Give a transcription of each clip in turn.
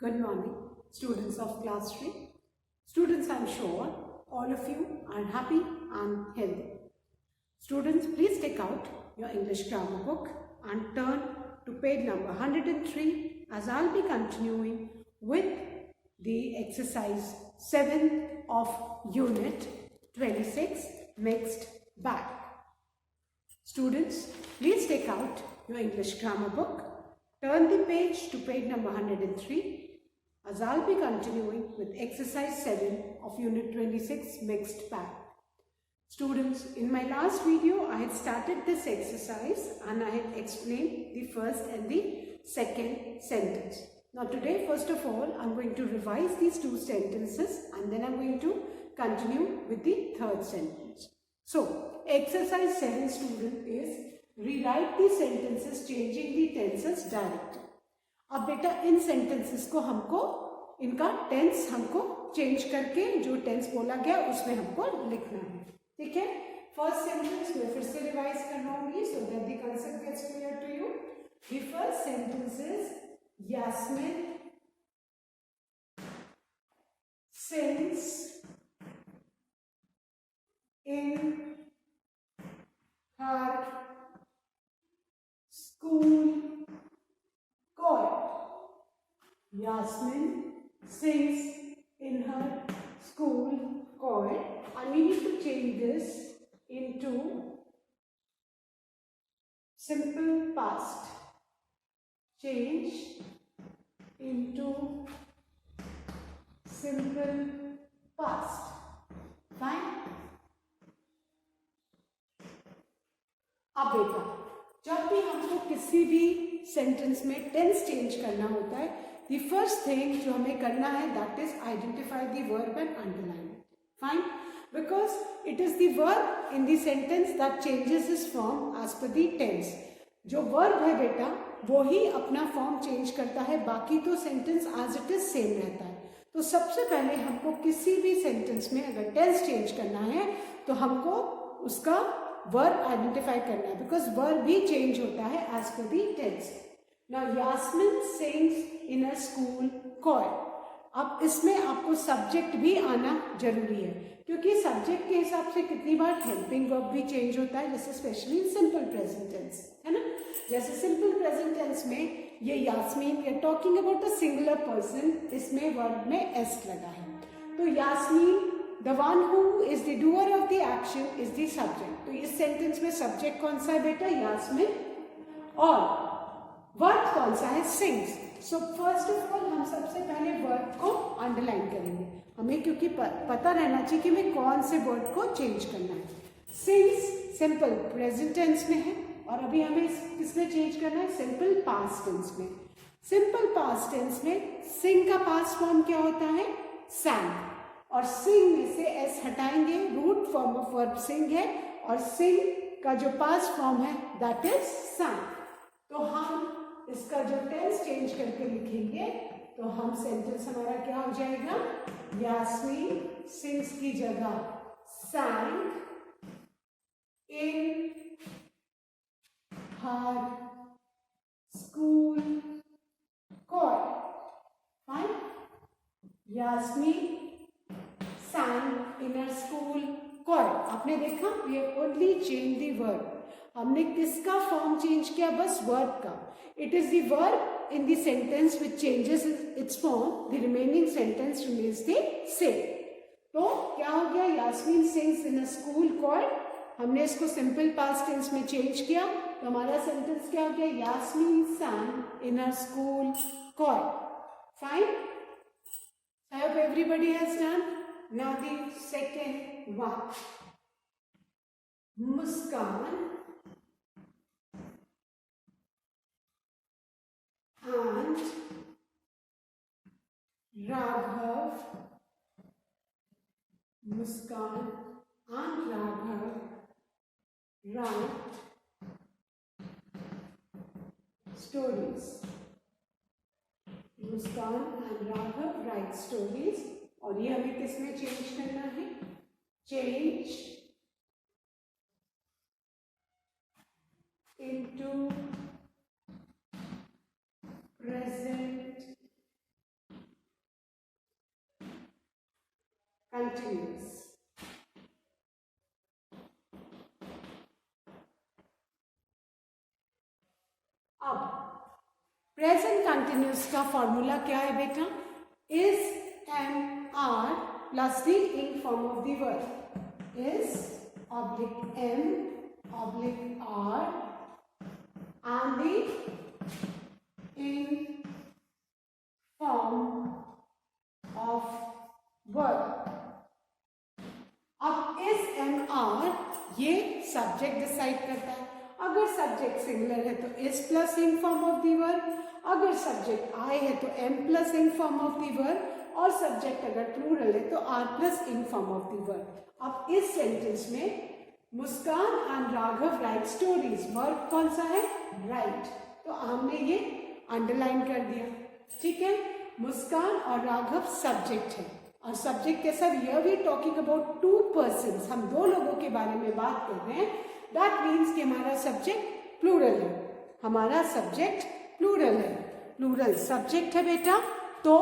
Good morning, students of class 3. Students, I'm sure all of you are happy and healthy. Students, please take out your English grammar book and turn to page number 103 as I'll be continuing with the exercise 7 of unit 26, mixed bag. Students, please take out your English grammar book, turn the page to page number 103 as I'll be continuing with exercise 7 of unit 26, mixed bag. Students, in my last video I had started this exercise and I had explained the first and the second sentence. Now today, first of all, I'm going to revise these two sentences and then I'm going to continue with the third sentence. So, exercise 7, student, is rewrite the sentences changing the tenses directly. अब बेटा इन sentences को हमको इनका tense हमको change करके जो tense बोला गया उसमें हमको लिखना है. ठीक है. फर्स्ट सेंटेंस में फिर से रिवाइज करवाऊंगी so that the concept gets clear to you. The first sentence is Yasmin sings in her school choir. Yasmin sings in her school choir, and we need to change this into simple past. Change into simple past. Fine. अब बेटा जब भी हमको किसी भी sentence में tense change करना होता है, द फर्स्ट थिंग जो हमें करना है that is identify the verb and underline it. Fine. Because it is the verb in the sentence that changes is form as per the tense. जो verb है बेटा वो ही अपना फॉर्म चेंज करता है, बाकी तो sentence as it is same रहता है. तो सबसे पहले हमको किसी भी सेंटेंस में अगर टेंस चेंज करना है तो हमको उसका वर्ब आइडेंटिफाई करना है, बिकॉज वर्ब भी चेंज होता है as per the tense. Now Yasmin sings in a school choir. अब इसमें आपको सब्जेक्ट भी आना जरूरी है, क्योंकि सब्जेक्ट के हिसाब से कितनी बार हेल्पिंग वर्ब भी चेंज होता है, जैसे specially in simple present tense, है ना. जैसे सिंपल प्रेजेंट टेंस में ये Yasmin, we are talking about a singular person, इसमें वर्ब में एस लगा है. तो Yasmin, the one who is the doer of the action, is the subject. तो इस सेंटेंस में सब्जेक्ट कौन सा है बेटा? यास्मीन. और वर्ब कौन सा है? Sings. So first of all हम सबसे पहले वर्ब को अंडरलाइन करेंगे हमें, क्योंकि पता रहना चाहिए कि हमें कौन से वर्ड को चेंज करना है. सिंग्स सिंपल प्रेजेंट टेंस में है और अभी हमें किसमें चेंज करना है? सिंपल पास्ट टेंस में. सिंपल पास्ट टेंस में सिंग का पास्ट फॉर्म क्या होता है? सैंग. और सिंग में से एस हटाएंगे, रूट फॉर्म ऑफ वर्ब सिंग है, और सिंग का जो पास्ट फॉर्म है दैट इज सैंग. तो हम इसका जो टेंस चेंज करके लिखेंगे तो हम सेंटेंस हमारा क्या हो जाएगा? यास्मीन सिंग्स की जगह सैंग इन her school choir. Fine. Yasmin sang in her school choir. आपने देखा, we have only changed the verb. हमने किसका फॉर्म चेंज किया? बस वर्ब का. It is the verb in the sentence which changes its form. The remaining sentence remains the same. तो क्या हो गया? Yasmin sings in a school choir. हमने इसको सिंपल पास्ट टेंस में चेंज किया तो हमारा सेंटेंस क्या हो गया? Yasmin sang in her school choir. Fine. I hope everybody has done. Now the second one. Muskan and Raghav. Muskan and Raghav write stories. Muskan and Raghav write stories. और ये हमें किसमें चेंज करना है? Change into present continuous. अब present continuous का formula क्या है बेटा? Is am are plus the in form of the verb is oblique am oblique are and the in form of verb. अब इस एम आर ये subject decide करता है. अगर सब्जेक्ट सिंगुलर है तो is plus in form of the verb, अगर subject I है तो am plus in form of the verb, और सब्जेक्ट अगर प्लूरल है तो are plus in form of the verb. अब इस सेंटेंस में Muskan and Raghav write stories, verb कौन सा है? राइट. तो हमने ये अंडरलाइन कर दिया. ठीक है, मुस्कान और राघव सब्जेक्ट है, और सब्जेक्ट कैसा? Here we talking about two persons, हम दो लोगों के बारे में बात कर रहे हैं. दैट मीन्स कि हमारा सब्जेक्ट प्लूरल है, हमारा सब्जेक्ट प्लूरल है, प्लूरल सब्जेक्ट है बेटा. तो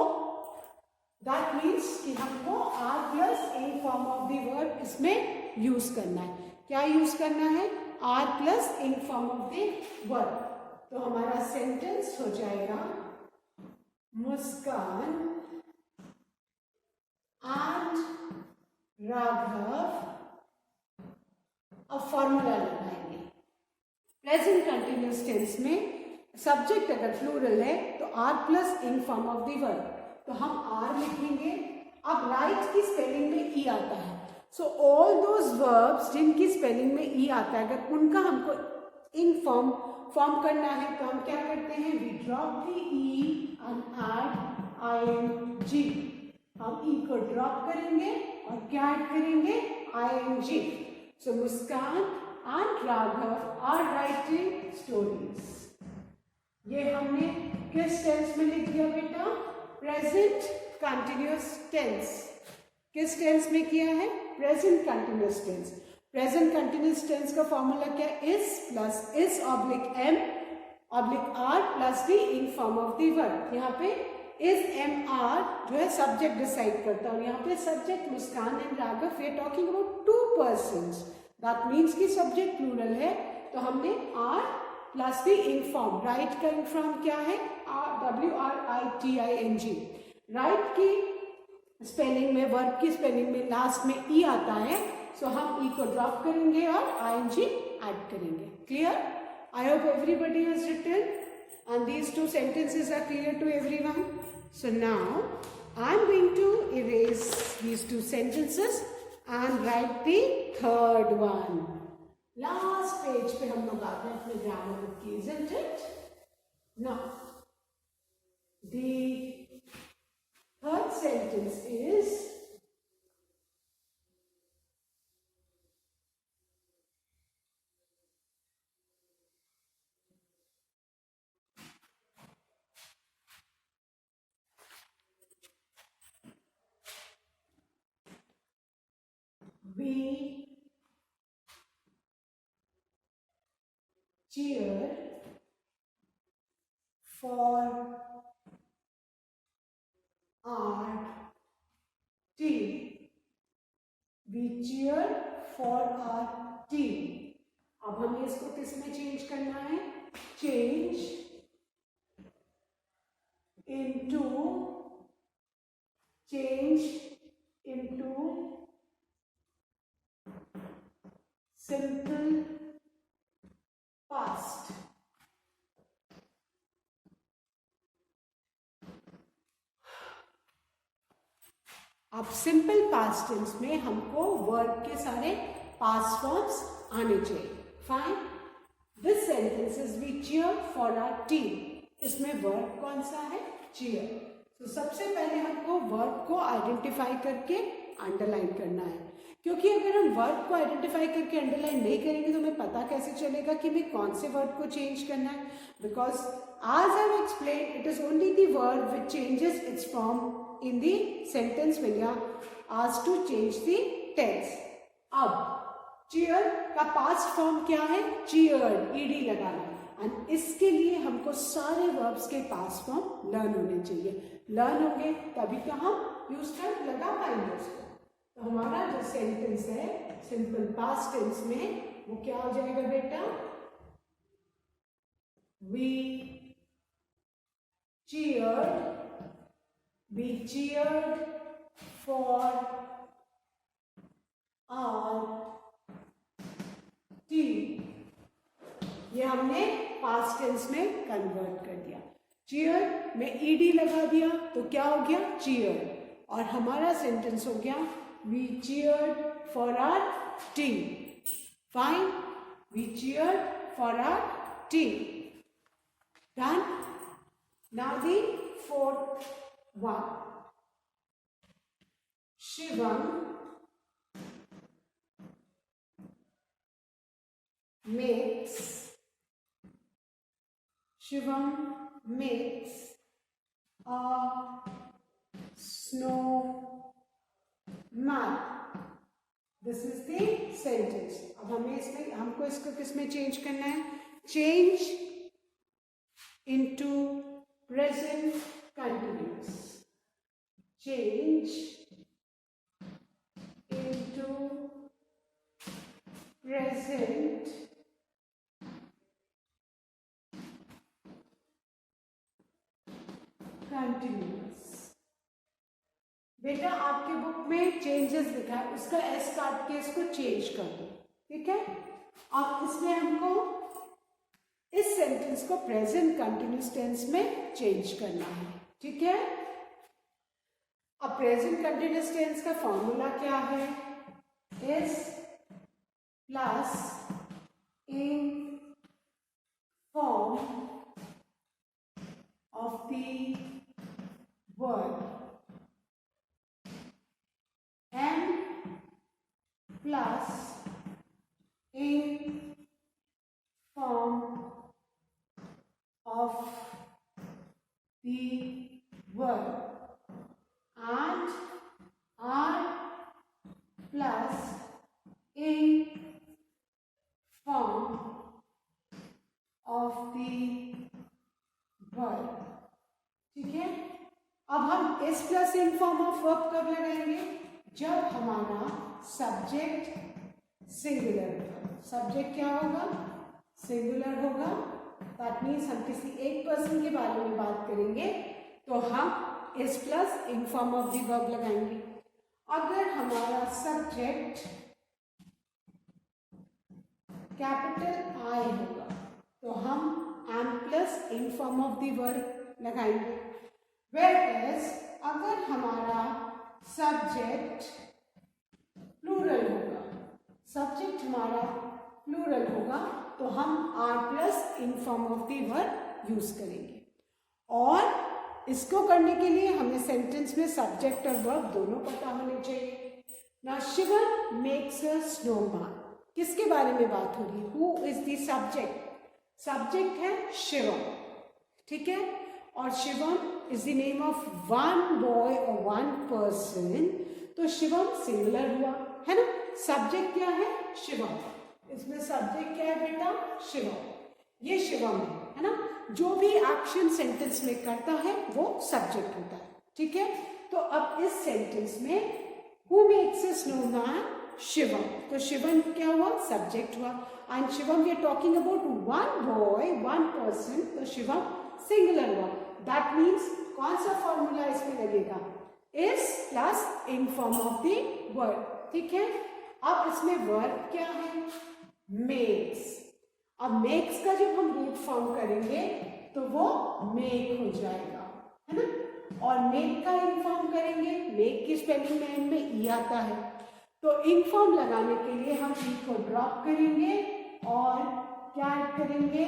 दैट मीन्स कि हमको are plus in form of the verb इसमें यूज करना है. क्या यूज करना है? Are plus in form of the verb. तो हमारा सेंटेंस हो जाएगा मुस्कान एंड राघव. अब फॉर्मूला लगाएंगे. प्रेजेंट कंटिन्यूअस टेंस में सब्जेक्ट अगर प्लूरल है तो are plus in form of the verb, तो हम आर लिखेंगे. अब राइट की स्पेलिंग में ई आता है. सो ऑल दोज वर्ब्स जिनकी स्पेलिंग में ई आता है, अगर उनका हमको इन फॉर्म करना है तो हम क्या करते हैं? We drop the E and add ING. हम ई को ड्रॉप करेंगे और क्या ऐड करेंगे? ING. So Muskan and Raghav are writing stories. ये हमने किस टेंस में लिख दिया बेटा? Present continuous tense. किस टेंस में किया है? Present continuous tense. Present continuous tense का फॉर्मूला क्या? Is plus is oblique am oblique are plus the in form of the verb. यहाँ पे इज एम आर जो है सब्जेक्ट डिसाइड करता है, और यहाँ पे subject Muskan and Raghav. We are talking about two persons. That means कि सब्जेक्ट प्लूरल है, तो हमने are plus the in form. Write का इन फॉर्म क्या है? WRITING. राइट की स्पेलिंग में, वर्ब की स्पेलिंग में लास्ट में ई आता है, सो हम ई को ड्रॉप करेंगे और आईएनजी ऐड करेंगे. Clear? I hope everybody has written and these two sentences are clear to everyone. So now I am going to erase these two sentences and write the third one. Last page पे हम लोग आते हैं अपने grammar book की. Isn't it? Now the third sentence is we cheer for our team. We cheer for our team. अब हमें इसको किस में चेंज करना है? Change into simple past. अब सिंपल पास्ट टेंस में हमको वर्ब के सारे पास्ट फॉर्म्स आने चाहिए. Fine. This sentence is we cheer for our team. इसमें वर्ब कौन सा है? चीयर. तो सबसे पहले हमको वर्ब को आइडेंटिफाई करके अंडरलाइन करना है, क्योंकि अगर हम वर्ब को आइडेंटिफाई करके अंडरलाइन नहीं करेंगे तो हमें पता कैसे चलेगा कि हमें कौन से वर्ब को चेंज करना है. Because as I have explained, it is only the verb which changes its form in the sentence when you are asked to change the tense. अब cheer का past form क्या है? cheered, ed लगाना. And इसके लिए हमको सारे verbs के past form लर्न होने चाहिए. लर्न होंगे तभी तो हम यूज कर लगा पाएंगे उसको. तो हमारा जो सेंटेंस है सिंपल पास्ट टेंस में वो क्या हो जाएगा बेटा? We cheered for our team. ये हमने पास्ट टेंस में कन्वर्ट कर दिया। चीयर में ईडी लगा दिया तो क्या हो गया? चीयर। और हमारा सेंटेंस हो गया we cheered for our team. Fine, we cheered for our team. Done. Now the fourth one. Shivam makes a snowman. This is the sentence. अब हमें इसमें हमको इसको किसमें चेंज करना है? Change into present continuous. Change into present continuous. बेटा आपके बुक में चेंजेस लिखा है, उसका एस काट के इसको चेंज कर दो, ठीक है? अब इसमें हमको इस सेंटेंस को प्रेजेंट कंटिन्यूस टेंस में चेंज करना है, ठीक है? अब प्रेजेंट कंटिन्यूस टेंस का फॉर्मूला क्या है? इस plus in form of the word and plus in form of the word and are plus in form of the verb, ठीक है? अब हम is plus in form of verb कब लगाएंगे? जब हमारा सब्जेक्ट सिंगुलर होगा। सब्जेक्ट क्या होगा? सिंगुलर होगा। दैट मीन्स हम किसी एक पर्सन के बारे में बात करेंगे तो हम is plus in form of the verb लगाएंगे। अगर हमारा सब्जेक्ट कैपिटल आई होगा तो हम am plus in form of the verb लगाएंगे। वेयरएज अगर हमारा सब्जेक्ट प्लूरल होगा, सब्जेक्ट हमारा प्लूरल होगा तो हम are plus in form of the verb use करेंगे। और इसको करने के लिए हमें सेंटेंस में सब्जेक्ट और वर्ब दोनों पता होने चाहिए। ना शिवम मेक्स अ स्नोमैन, किसके बारे में बात हो रही है? Who is the subject? Subject है शिवम, ठीक है? और Shivam is the name of one boy और वन पर्सन, तो शिवम सिंगुलर हुआ, है ना? सब्जेक्ट क्या है? शिवम। इसमें सब्जेक्ट क्या है बेटा? शिवम। ये शिवम है ना? जो भी एक्शन सेंटेंस में करता है वो सब्जेक्ट होता है, ठीक है? तो अब इस सेंटेंस में who makes a snowman? Shivam. तो शिवम क्या हुआ? सब्जेक्ट हुआ। And Shivam we are talking about one boy one person, तो शिवम सिंगुलर हुआ। दैट मीन्स कौन सा फॉर्मूला इसमें लगेगा? Is plus in form of the verb, ठीक है? अब इसमें वर्ब क्या है? मेक्स। अब मेक्स का जब हम रूट फॉर्म करेंगे तो वो मेक हो जाएगा, है ना? और मेक का इन फॉर्म करेंगे, मेक की स्पेलिंग में एंड में ई आता है, तो इन फॉर्म लगाने के लिए हम ई को ड्रॉप करेंगे और क्या ऐड करेंगे?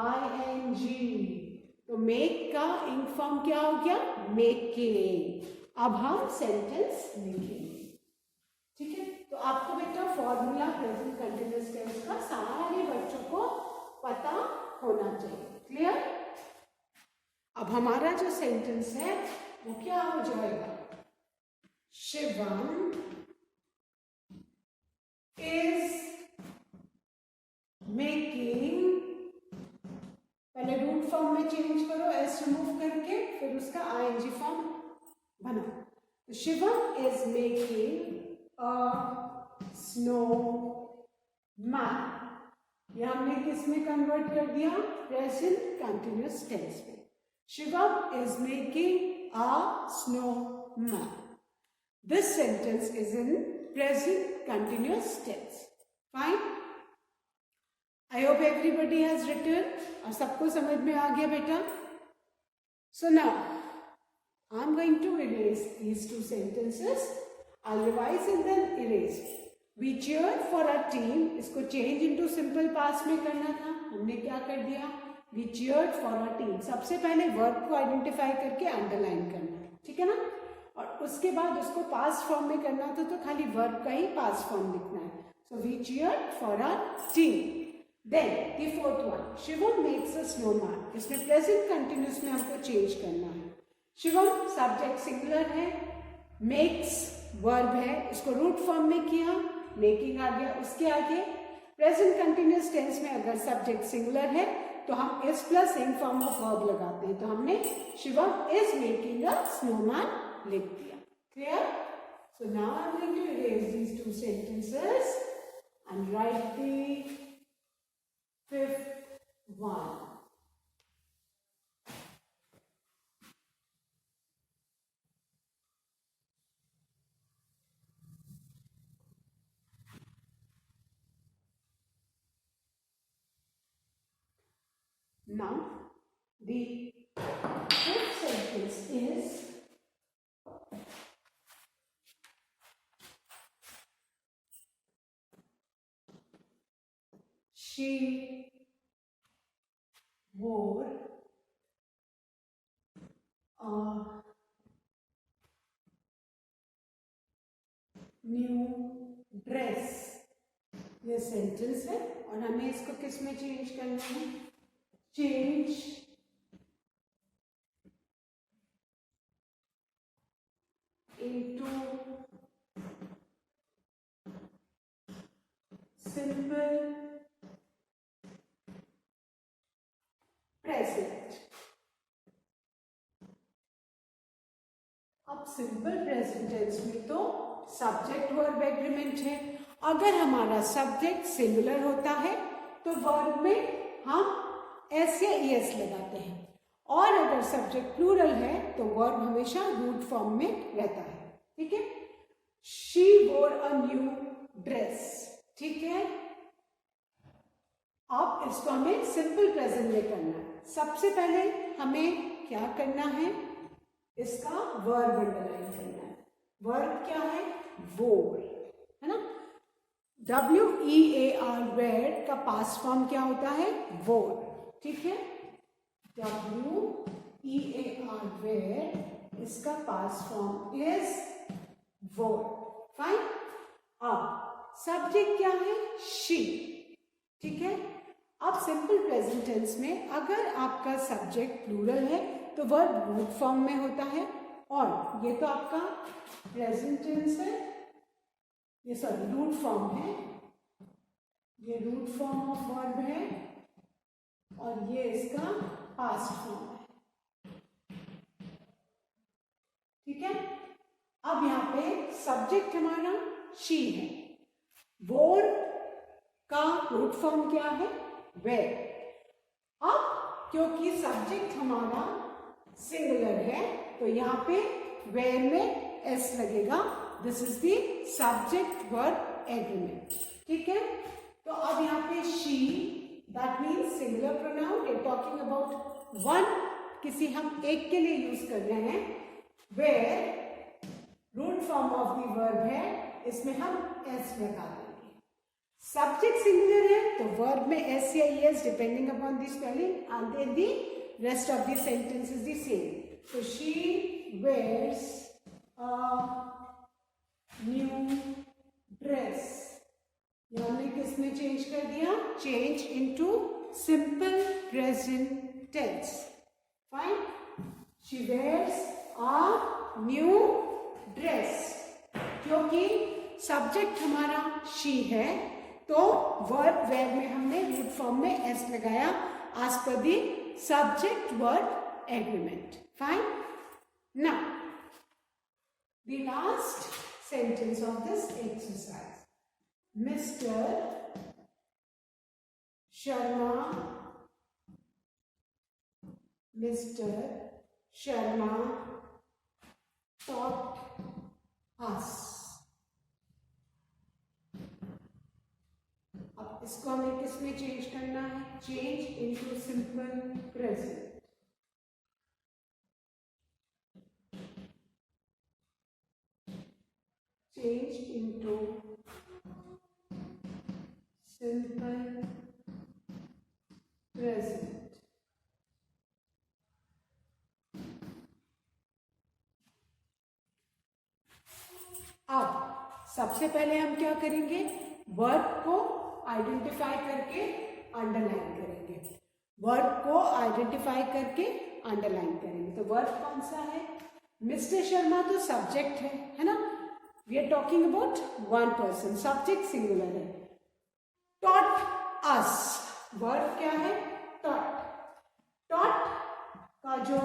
ING। तो मेक का इन फॉर्म क्या हो गया? मेकिंग। अब हम सेंटेंस लिखेंगे, ठीक है? तो आपको बेटा फॉर्मूला प्रेजेंट कंटिन्यूअस टेंस का सारे बच्चों को पता होना चाहिए। क्लियर? अब हमारा जो सेंटेंस है वो क्या हो जाएगा? शिवम इज मेकिंग, पहले रूट फॉर्म में चेंज करो, एस रिमूव करके, फिर उसका ING फॉर्म बना। तो Shivam is making a snowman. ये हमने किस में कन्वर्ट कर दिया? प्रेजेंट कंटिन्यूअस टेंस में। Shivam is making a snowman. This sentence is in present continuous tense. Fine. I hope everybody has written. और सबको समझ में आ गया बेटा? So now I am going to erase these two sentences. I'll revise and then erase. We cheered for our team. इसको change into simple past में करना था। हमने क्या कर दिया? We cheered for our team. सबसे पहले verb को identify करके underline करना है, ठीक है ना? और उसके बाद उसको past form में करना था तो खाली verb का ही past form लिखना है। So we cheered for our team. Then the fourth one. Shivam makes a snowman. इसमें present continuous में हमको change करना है। शिवम subject singular है, makes वर्ब है, इसको रूट फॉर्म में किया, मेकिंग आ गया। उसके आगे प्रेजेंट कंटिन्यूअस टेंस में अगर सब्जेक्ट सिंगुलर है तो हम is plus in form of verb लगाते हैं। तो हमने Shivam is making a snowman लिख दिया। Clear? So now I am going to erase these two sentences and write the fifth one. Now, the fifth sentence is she wore a new dress। ये sentence है और हमें इसको किस में change करना है? Change into simple present। अब सिंपल प्रेजेंट टेंस में तो सब्जेक्ट वर्ब एग्रीमेंट है। अगर हमारा सब्जेक्ट सिंगुलर होता है तो वर्ब में हम एस या ईएस लगाते हैं, और अगर सब्जेक्ट प्लूरल है तो वर्ब हमेशा रूट फॉर्म में रहता है। ठीक है? शी वोर अ न्यू ड्रेस। ठीक है? अब इसको हमें सिंपल प्रेजेंट में करना है। सबसे पहले हमें क्या करना है? इसका वर्ब अंडरलाइन करना है। वर्ब क्या है? वोर, है ना? WEAR वेयर का पास्ट फॉर्म क्या होता है? वोर। ठीक है? WEAR वेयर, इसका पास्ट फॉर्म इज वोर। फाइन। अब सब्जेक्ट क्या है? शी। ठीक है? अब सिंपल प्रेजेंट टेंस में अगर आपका सब्जेक्ट प्लूरल है तो वर्ब रूट फॉर्म में होता है, और ये तो आपका प्रेजेंट टेंस है, ये सॉरी रूट फॉर्म है, ये रूट फॉर्म ऑफ वर्ब है, और ये इसका पास्ट फॉर्म है। ठीक है? अब यहां पे सब्जेक्ट हमारा शी है, वोर का रूट फॉर्म क्या है? वेयर। अब क्योंकि सब्जेक्ट हमारा सिंगुलर है तो यहां पे वेयर में एस लगेगा। This is the subject verb agreement. ठीक है? तो अब यहां पे she, that means singular pronoun, we are talking about one, किसी हम एक के लिए यूज कर रहे हैं। Wear root form of the verb है, इसमें हम एस लगा देंगे। सब्जेक्ट सिंगुलर है तो वर्ब में एस या ES depending upon the spelling, and then the rest of the sentence is the same. So she wears a new dress। ये हमने किस में चेंज कर दिया? Change into simple present tense. Fine. She wears a new dress। क्योंकि subject हमारा she है तो वर्ब वेयर में हमने रूट फॉर्म में एस लगाया as per the subject verb agreement. Fine. Now, the last sentence of this exercise. Mr. Sharma taught us. अब इसको हमें किस में चेंज करना है? Change into simple present. Change into simple present. अब सबसे पहले हम क्या करेंगे? वर्ब को आइडेंटिफाई करके अंडरलाइन करेंगे. वर्ब को आइडेंटिफाई करके अंडरलाइन करेंगे. तो वर्ब कौन सा है? मिस्टर शर्मा तो सब्जेक्ट है ना? We are talking about one person. Subject singular है. Taught us. Verb क्या है? Taught. Taught का जो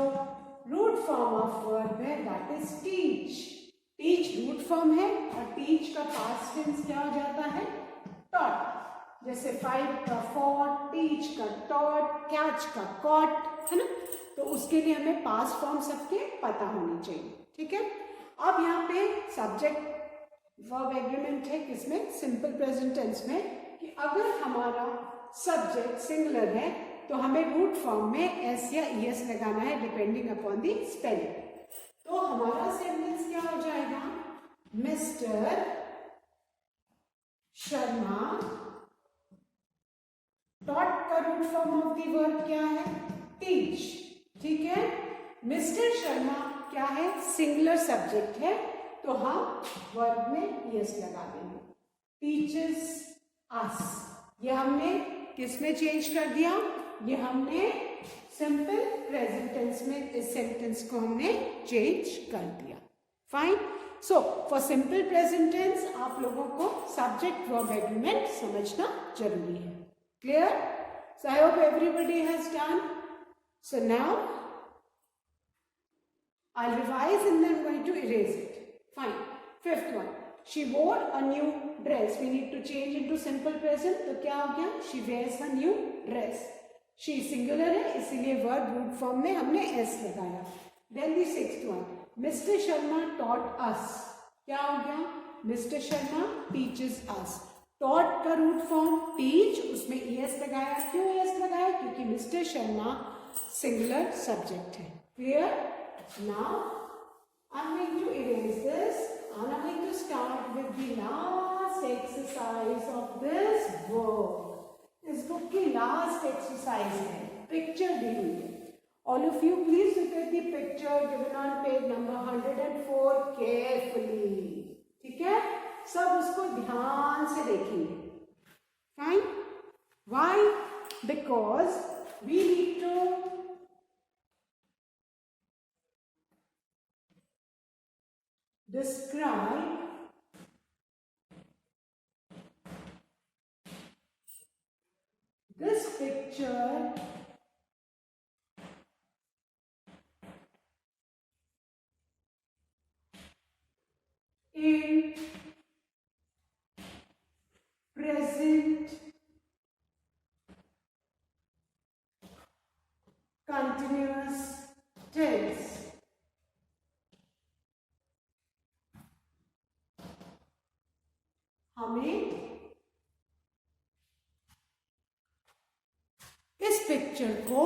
root form of verb है that is teach. Teach root form है और teach का past tense क्या हो जाता है? Taught. जैसे fight का fought, teach का taught, catch का caught, है ना? तो उसके लिए हमें past form सबके पता होनी चाहिए. ठीक है? अब यहाँ पे सब्जेक्ट वर्ब एग्रीमेंट है किसमें? सिंपल प्रेजेंट टेंस में, कि अगर हमारा सब्जेक्ट सिंगुलर है तो हमें रूट फॉर्म में एस या ईएस लगाना है डिपेंडिंग अपॉन दी स्पेलिंग. तो हमारा सेंटेंस क्या हो जाएगा? मिस्टर शर्मा टॉट का root form of the verb क्या है? टीच. ठीक है? मिस्टर शर्मा क्या है? सिंगुलर सब्जेक्ट है तो हम वर्ब में यस लगा देंगे. टीचर्स अस. ये हमने किस में चेंज कर दिया? ये हमने सिंपल प्रेजेंट टेंस में इस सेंटेंस को हमने चेंज कर दिया. Fine. So for simple present tense आप लोगों को सब्जेक्ट वर्ब एग्रीमेंट समझना जरूरी है. Clear? So I hope everybody has done. So now I'll revise and then I'm going to erase it. Fine. Fifth one. She wore a new dress. We need to change into simple present. तो क्या हो गया? She wears a new dress. She singular है इसीलिए verb root form में हमने s लगाया. Then the sixth one. Mr. Sharma taught us. क्या हो गया? Mr. Sharma teaches us. Taught का root form teach, उसमें es लगाया. क्यों es लगाया? क्योंकि Mr. Sharma singular subject है. Clear? Now I'm going to erase this and I'm going to start with the last exercise of this book. इस book की last exercise है. Picture दी हुई है. All of you please look at the picture given on page number 104 carefully. ठीक है? सब उसको ध्यान से देखेंगे. Fine? Why? Because we need to describe this picture in present continuous tense. हमें इस पिक्चर को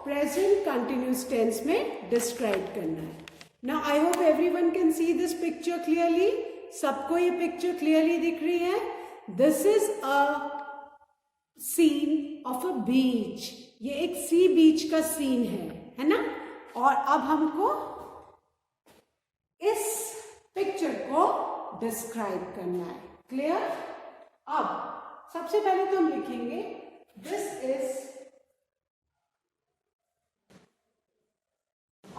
प्रेजेंट कंटिन्यूस टेंस में डिस्क्राइब करना है. Now I hope everyone can see this picture clearly. सबको ये पिक्चर क्लियरली दिख रही है. This is a scene of a beach. ये एक सी बीच का सीन है ना? और अब हमको इस पिक्चर को डिस्क्राइब करना है. क्लियर? अब सबसे पहले तो हम लिखेंगे this is a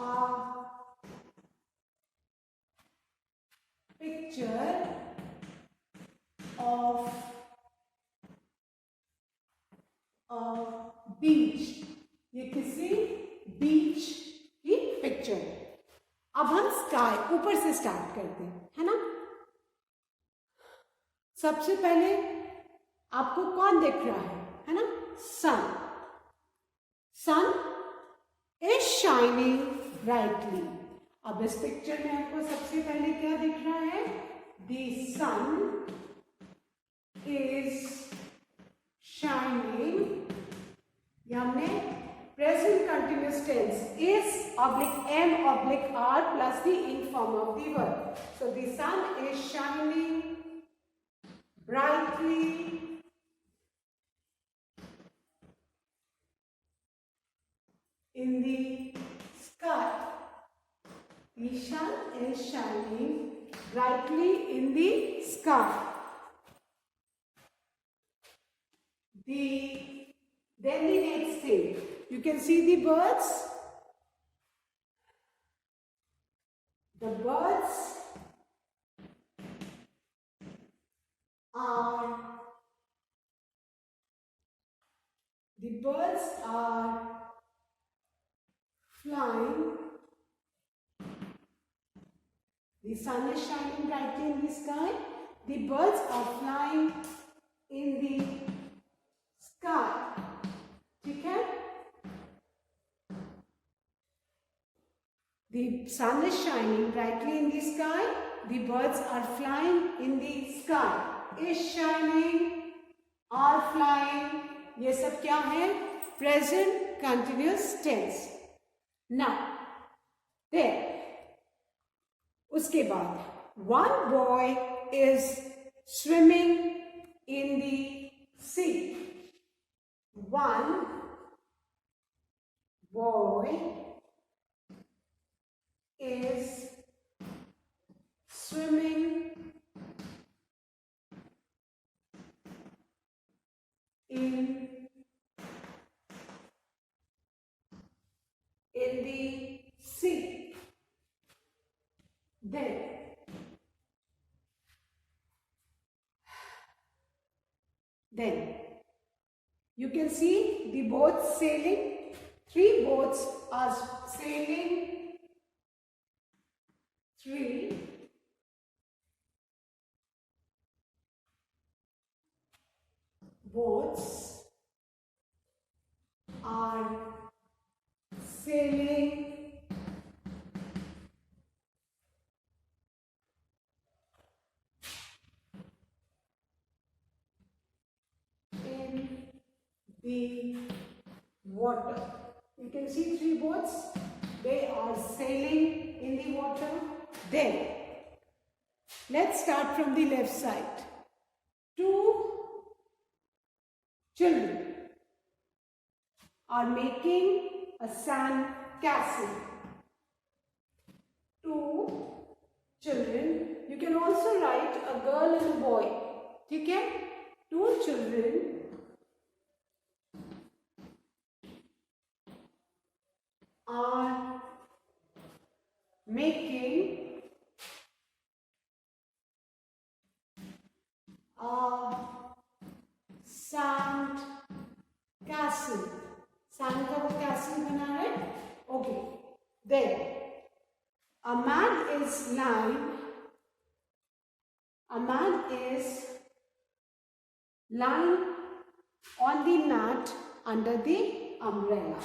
picture of a beach. ये किसी बीच की पिक्चर है. अब हम स्काई ऊपर से स्टार्ट करते हैं, है ना? सबसे पहले आपको कौन दिख रहा है ना? सन. सन इज शाइनिंग ब्राइटली. अब इस पिक्चर में आपको सबसे पहले क्या दिख रहा है? The sun is shining. ये हमने present continuous tense is oblique am oblique are plus the in form of the verb. So the sun is shining brightly in the sky. The sun is shining brightly in the sky. Then the next thing, you can see the birds. The birds are flying. The sun is shining brightly in the sky. The birds are flying in the sky. ठीक है? The sun is shining brightly in the sky. The birds are flying in the sky. Is shining, are flying. ये सब क्या है? Present continuous tense. Now, there. उसके बाद one boy is swimming in the sea. One boy is swimming in the sea. Then you can see the boats sailing. 3 boats are sailing. 3 boats are sailing in the water. You can see 3 boats. They are sailing in the water. Then, let's start from the left side. 2 children are making a sand castle. 2 children. You can also write a girl and a boy. ठीक है? 2 children are making a sand castle. Sand का वो castle बना है. Okay. Then a man is lying. A man is lying on the mat under the umbrella.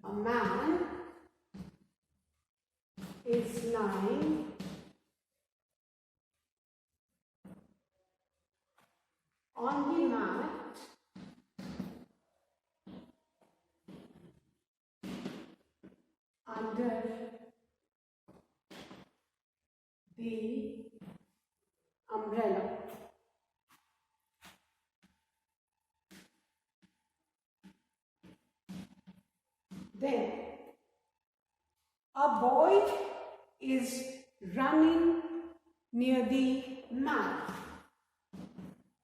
A man is lying on the mat under the umbrella. Then a boy is running near the mat.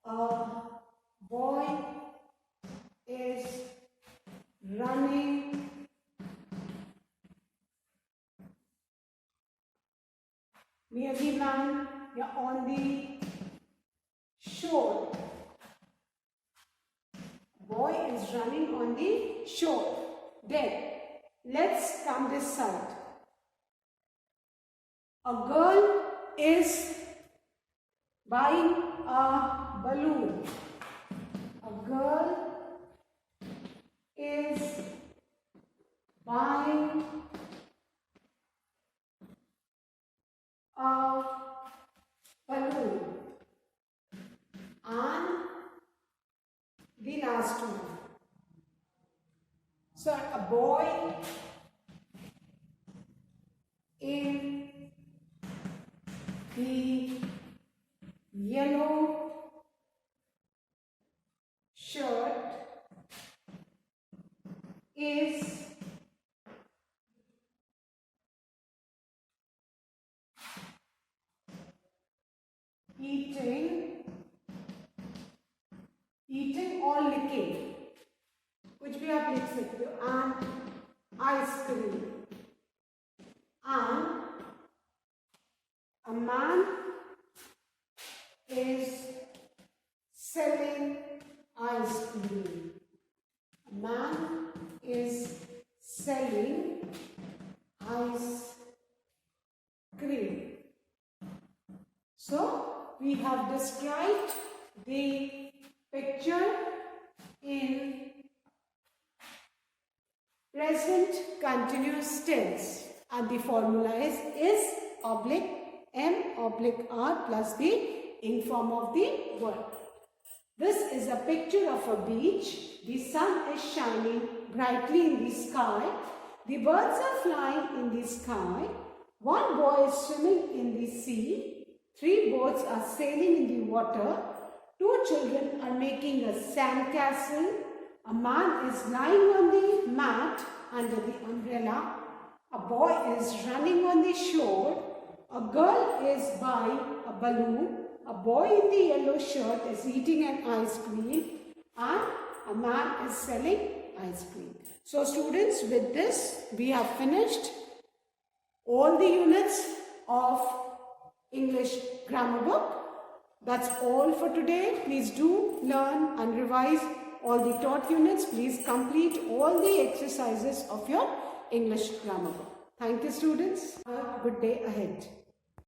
A boy is running near the man, on the shore. Boy is running on the shore. Then let's come this side. A girl is buying a balloon. A girl is buying a balloon. And the last one. So a boy in the yellow shirt is eating or licking, कुछ भी आप लिख सकते हो, and ice cream. And a man is selling ice cream. A man is selling ice cream. So we have described the picture in present continuous tense, and the formula is oblique M oblique R plus the in form of the verb. This is a picture of a beach. The sun is shining brightly in the sky. The birds are flying in the sky. One boy is swimming in the sea. 3 boats are sailing in the water. 2 children are making a sandcastle. A man is lying on the mat under the umbrella. A boy is running on the shore. A girl is buying a balloon. A boy in the yellow shirt is eating an ice cream. And a man is selling ice cream. So students, with this we have finished all the units of English grammar book. That's all for today. Please do learn and revise all the taught units. Please complete all the exercises of your English grammar book. Thank you students. Have a good day ahead.